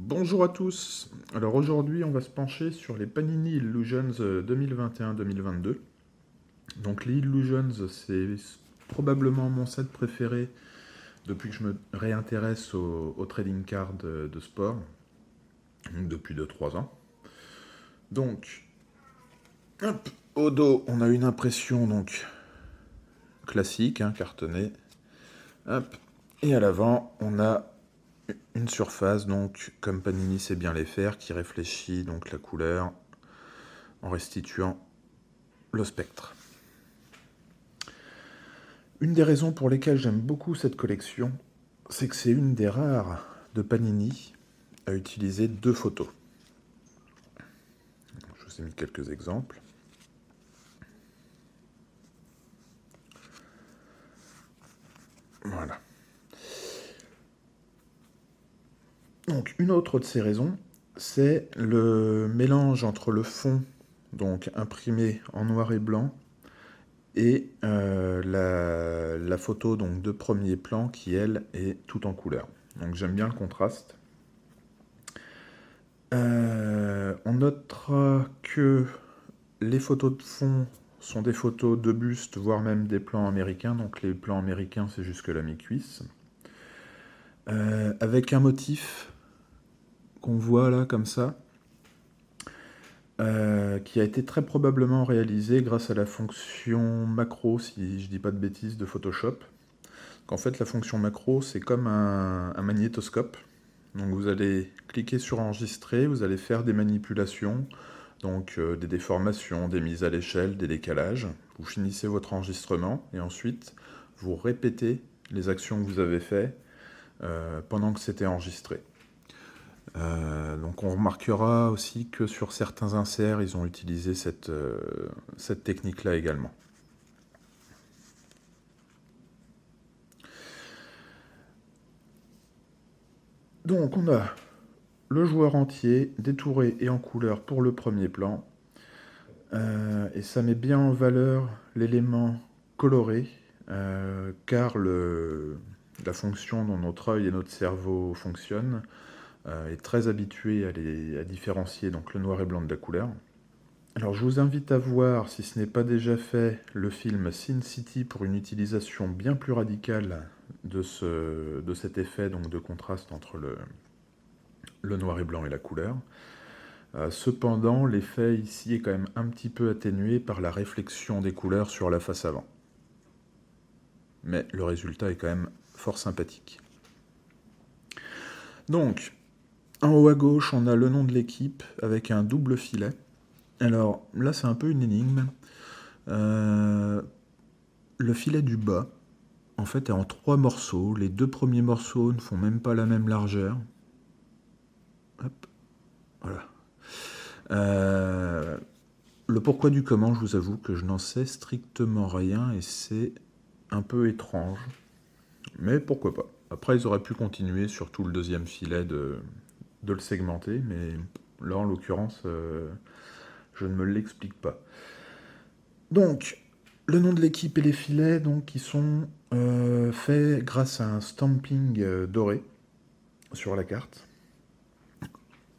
Bonjour à tous. Alors aujourd'hui, on va se pencher sur les Panini Illusions 2021-2022. Donc les Illusions, c'est probablement mon set préféré depuis que je me réintéresse au trading card de sport, donc depuis 2-3 ans. Donc, hop, au dos, on a une impression donc classique, cartonnée. Hop, et à l'avant, on a une surface, donc comme Panini sait bien les faire, qui réfléchit donc la couleur en restituant le spectre. Une des raisons pour lesquelles j'aime beaucoup cette collection, c'est que c'est une des rares de Panini à utiliser deux photos. Je vous ai mis quelques exemples. Voilà. Donc une autre de ces raisons, c'est le mélange entre le fond, donc imprimé en noir et blanc, et la photo donc de premier plan qui, elle, est tout en couleur. Donc j'aime bien le contraste. On notera que les photos de fond sont des photos de buste, voire même des plans américains. Donc les plans américains, c'est jusque la mi-cuisse. Avec un motif qu'on voit là, comme ça, qui a été très probablement réalisé grâce à la fonction macro, si je dis pas de bêtises, de Photoshop. En fait, la fonction macro, c'est comme un magnétoscope. Donc vous allez cliquer sur enregistrer, vous allez faire des manipulations, donc des déformations, des mises à l'échelle, des décalages. Vous finissez votre enregistrement et ensuite vous répétez les actions que vous avez faites pendant que c'était enregistré. Donc on remarquera aussi que sur certains inserts, ils ont utilisé cette technique-là également. Donc on a le joueur entier, détouré et en couleur pour le premier plan. Et ça met bien en valeur l'élément coloré, car la fonction dont notre œil et notre cerveau fonctionnent est très habitué à différencier donc, le noir et blanc de la couleur. Alors je vous invite à voir, si ce n'est pas déjà fait, le film Sin City pour une utilisation bien plus radicale de cet effet donc, de contraste entre le noir et blanc et la couleur. Cependant, l'effet ici est quand même un petit peu atténué par la réflexion des couleurs sur la face avant. Mais le résultat est quand même fort sympathique. Donc, en haut à gauche, on a le nom de l'équipe avec un double filet. Alors là, c'est un peu une énigme. Le filet du bas, en fait, est en 3 morceaux. Les 2 premiers morceaux ne font même pas la même largeur. Hop, voilà. Le pourquoi du comment, je vous avoue que je n'en sais strictement rien et c'est un peu étrange. Mais pourquoi pas. Après, ils auraient pu continuer sur tout le deuxième filet de le segmenter, mais là, en l'occurrence, je ne me l'explique pas. Donc, le nom de l'équipe et les filets, donc, qui sont faits grâce à un stamping doré sur la carte.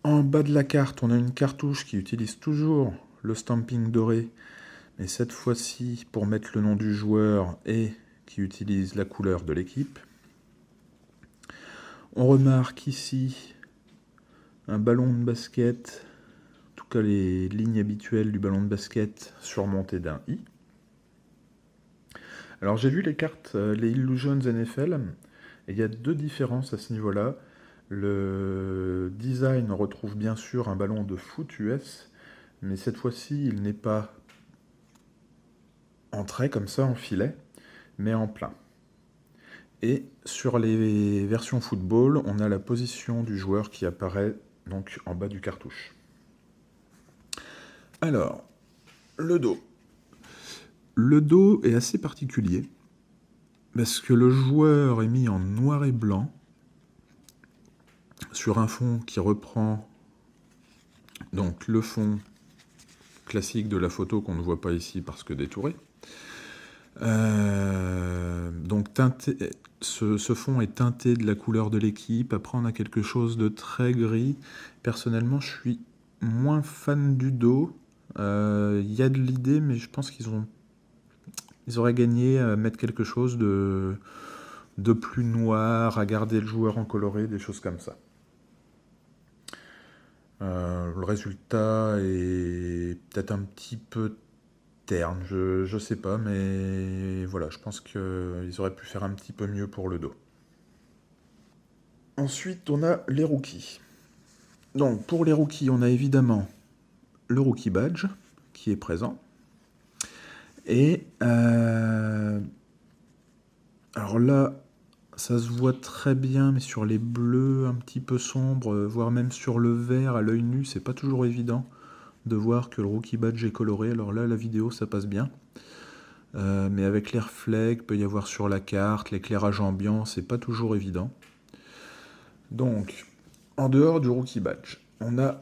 En bas de la carte, on a une cartouche qui utilise toujours le stamping doré, mais cette fois-ci pour mettre le nom du joueur et qui utilise la couleur de l'équipe. On remarque ici un ballon de basket, en tout cas les lignes habituelles du ballon de basket surmontées d'un i. Alors j'ai vu les cartes, les Illusions NFL, et il y a 2 différences à ce niveau-là. Le design retrouve bien sûr un ballon de foot US, mais cette fois-ci il n'est pas en trait comme ça, en filet, mais en plein. Et sur les versions football, on a la position du joueur qui apparaît donc en bas du cartouche. Alors, le dos. Le dos est assez particulier, parce que le joueur est mis en noir et blanc, sur un fond qui reprend donc le fond classique de la photo qu'on ne voit pas ici parce que détouré. Donc teinté, ce fond est teinté de la couleur de l'équipe. Après, on a quelque chose de très gris. Personnellement, je suis moins fan du dos. Il y a de l'idée, mais je pense ils auraient gagné à mettre quelque chose de plus noir, à garder le joueur en coloré, des choses comme ça. Le résultat est peut-être un petit peu terne, je sais pas, mais voilà, je pense qu'ils auraient pu faire un petit peu mieux pour le dos. Ensuite, on a les rookies. Donc, pour les rookies, on a évidemment le rookie badge qui est présent. Et alors là, ça se voit très bien, mais sur les bleus un petit peu sombres, voire même sur le vert à l'œil nu, c'est pas toujours évident de voir que le rookie badge est coloré. Alors là, la vidéo, ça passe bien. Mais avec les reflets qu'il peut y avoir sur la carte, l'éclairage ambiant, c'est pas toujours évident. Donc, en dehors du rookie badge, on a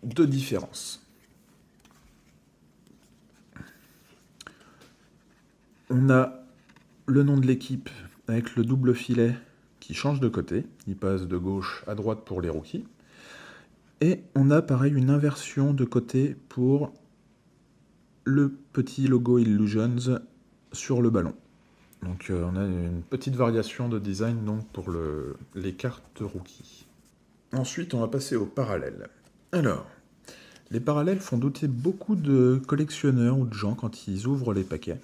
deux différences. On a le nom de l'équipe avec le double filet qui change de côté. Il passe de gauche à droite pour les rookies. Et on a pareil une inversion de côté pour le petit logo Illusions sur le ballon. Donc on a une petite variation de design donc, pour les cartes rookies. Ensuite, on va passer aux parallèles. Alors, les parallèles font douter beaucoup de collectionneurs ou de gens quand ils ouvrent les paquets.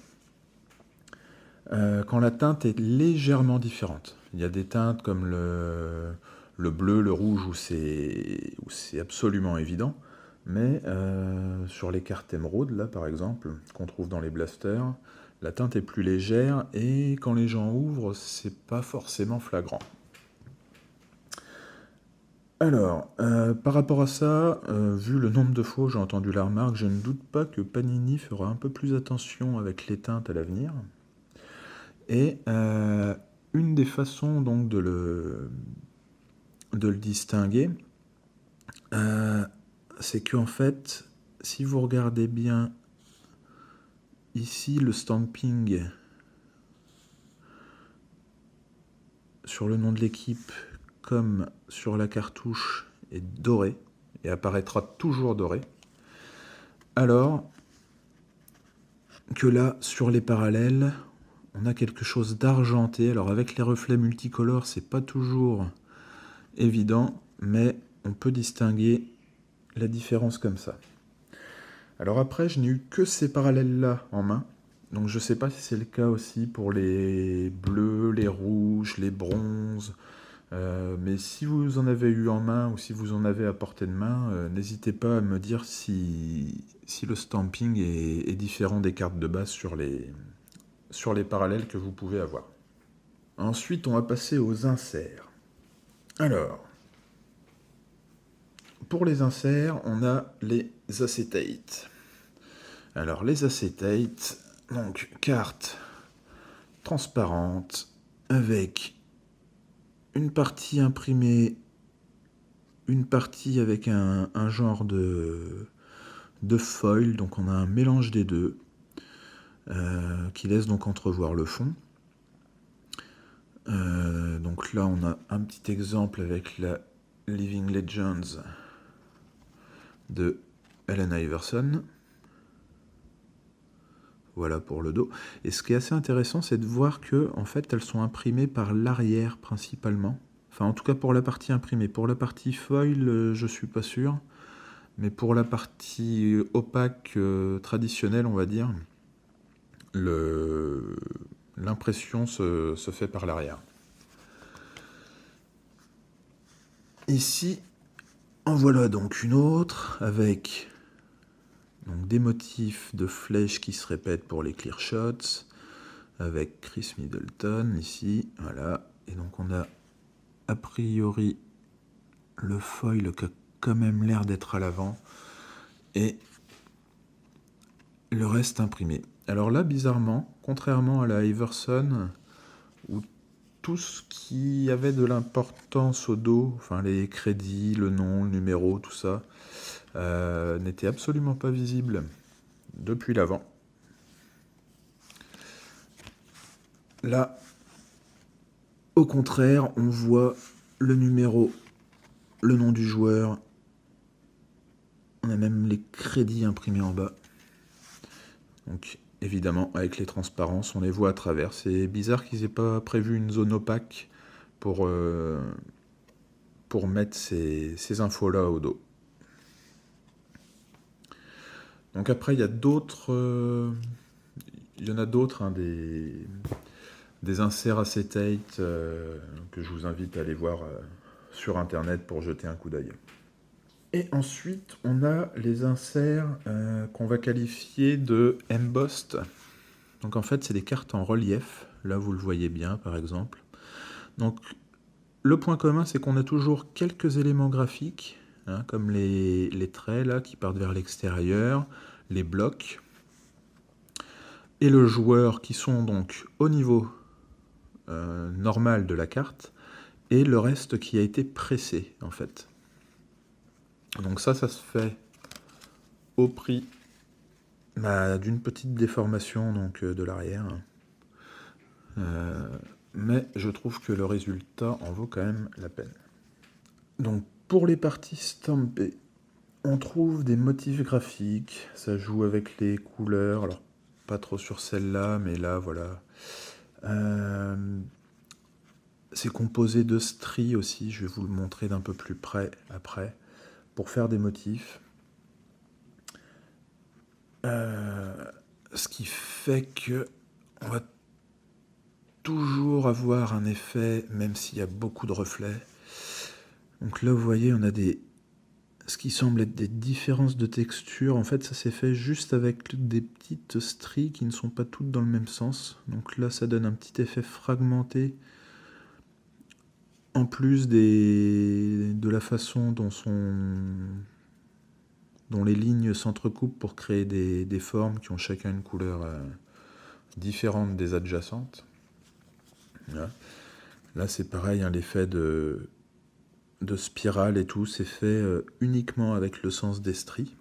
Quand la teinte est légèrement différente. Il y a des teintes comme le bleu, le rouge, où c'est absolument évident. Mais sur les cartes émeraude, là par exemple, qu'on trouve dans les blasters, la teinte est plus légère et quand les gens ouvrent, c'est pas forcément flagrant. Alors, par rapport à ça, vu le nombre de fois où j'ai entendu la remarque, je ne doute pas que Panini fera un peu plus attention avec les teintes à l'avenir. Et une des façons donc de le distinguer, c'est qu'en fait, si vous regardez bien ici, le stamping sur le nom de l'équipe comme sur la cartouche est doré et apparaîtra toujours doré, alors que là, sur les parallèles, on a quelque chose d'argenté. Alors avec les reflets multicolores, c'est pas toujours évident, mais on peut distinguer la différence comme ça. Alors après, je n'ai eu que ces parallèles-là en main, donc je sais pas si c'est le cas aussi pour les bleus, les rouges, les bronzes, mais si vous en avez eu en main ou si vous en avez à portée de main, n'hésitez pas à me dire si le stamping est différent des cartes de base sur les parallèles que vous pouvez avoir. Ensuite, on va passer aux inserts. Alors, pour les inserts, on a les acétates. Alors, les acétates, donc carte transparente avec une partie imprimée, une partie avec un genre de foil, donc on a un mélange des deux qui laisse donc entrevoir le fond. Donc là, on a un petit exemple avec la Living Legends de Allen Iverson. Voilà pour le dos. Et ce qui est assez intéressant, c'est de voir que en fait, elles sont imprimées par l'arrière principalement. Enfin, en tout cas pour la partie imprimée. Pour la partie foil, je suis pas sûr. Mais pour la partie opaque traditionnelle, on va dire, l'impression se fait par l'arrière. Ici, en voilà donc une autre avec donc, des motifs de flèches qui se répètent pour les clear shots, avec Chris Middleton ici, voilà. Et donc on a a priori le foil qui a quand même l'air d'être à l'avant et le reste imprimé. Alors là, bizarrement, contrairement à la Iverson, où tout ce qui avait de l'importance au dos, enfin les crédits, le nom, le numéro, tout ça, n'était absolument pas visible depuis l'avant. Là, Au contraire, on voit le numéro, le nom du joueur. On a même les crédits imprimés en bas. Donc évidemment, avec les transparences, on les voit à travers. C'est bizarre qu'ils aient pas prévu une zone opaque pour mettre ces infos-là au dos. Donc après, il y a d'autres... il y en a d'autres, hein, des inserts acétate que je vous invite à aller voir sur Internet pour jeter un coup d'œil. Et ensuite, on a les inserts qu'on va qualifier de embossed. Donc en fait, c'est des cartes en relief. Là, vous le voyez bien, par exemple. Donc, le point commun, c'est qu'on a toujours quelques éléments graphiques, hein, comme les traits là, qui partent vers l'extérieur, les blocs, et le joueur qui sont donc au niveau normal de la carte, et le reste qui a été pressé, en fait. Donc ça se fait au prix d'une petite déformation donc, de l'arrière. Mais je trouve que le résultat en vaut quand même la peine. Donc pour les parties stampées, on trouve des motifs graphiques, ça joue avec les couleurs, alors pas trop sur celle-là, mais là voilà. C'est composé de stries aussi, je vais vous le montrer d'un peu plus près après, pour faire des motifs. Ce qui fait que on va toujours avoir un effet, même s'il y a beaucoup de reflets. Donc là, vous voyez, on a ce qui semble être des différences de texture. En fait, ça s'est fait juste avec des petites stries qui ne sont pas toutes dans le même sens. Donc là, ça donne un petit effet fragmenté. En plus de la façon dont les lignes s'entrecoupent pour créer des formes qui ont chacun une couleur différente des adjacentes. Voilà. Là, c'est pareil, hein, l'effet de spirale et tout, c'est fait uniquement avec le sens des stries.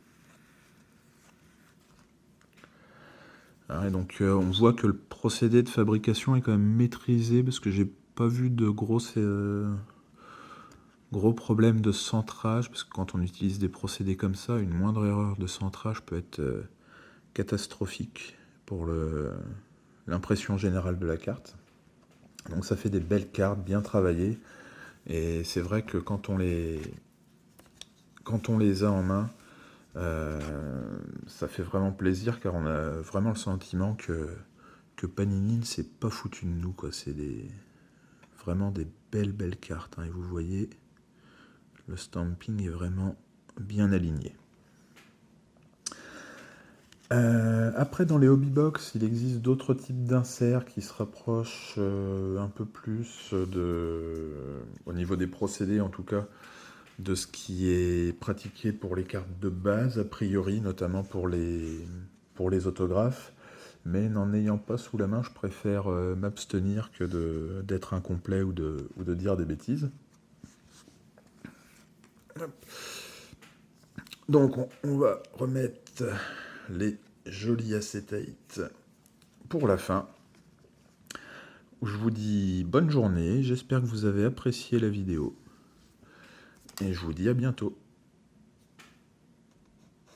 Et donc, on voit que le procédé de fabrication est quand même maîtrisé, parce que j'ai pas vu de gros problèmes de centrage, parce que quand on utilise des procédés comme ça, une moindre erreur de centrage peut être catastrophique pour l'impression générale de la carte. Donc ça fait des belles cartes bien travaillées, et c'est vrai que quand on les a en main, ça fait vraiment plaisir, car on a vraiment le sentiment que Panini ne s'est pas foutu de nous, quoi. C'est vraiment des belles cartes, hein, et vous voyez, le stamping est vraiment bien aligné. Après, dans les hobby box, il existe d'autres types d'inserts qui se rapprochent un peu plus au niveau des procédés, en tout cas, de ce qui est pratiqué pour les cartes de base, a priori, notamment pour les autographes. Mais n'en ayant pas sous la main, je préfère m'abstenir que d'être incomplet ou de dire des bêtises. Donc on va remettre les jolis acétates pour la fin. Je vous dis bonne journée, j'espère que vous avez apprécié la vidéo. Et je vous dis à bientôt.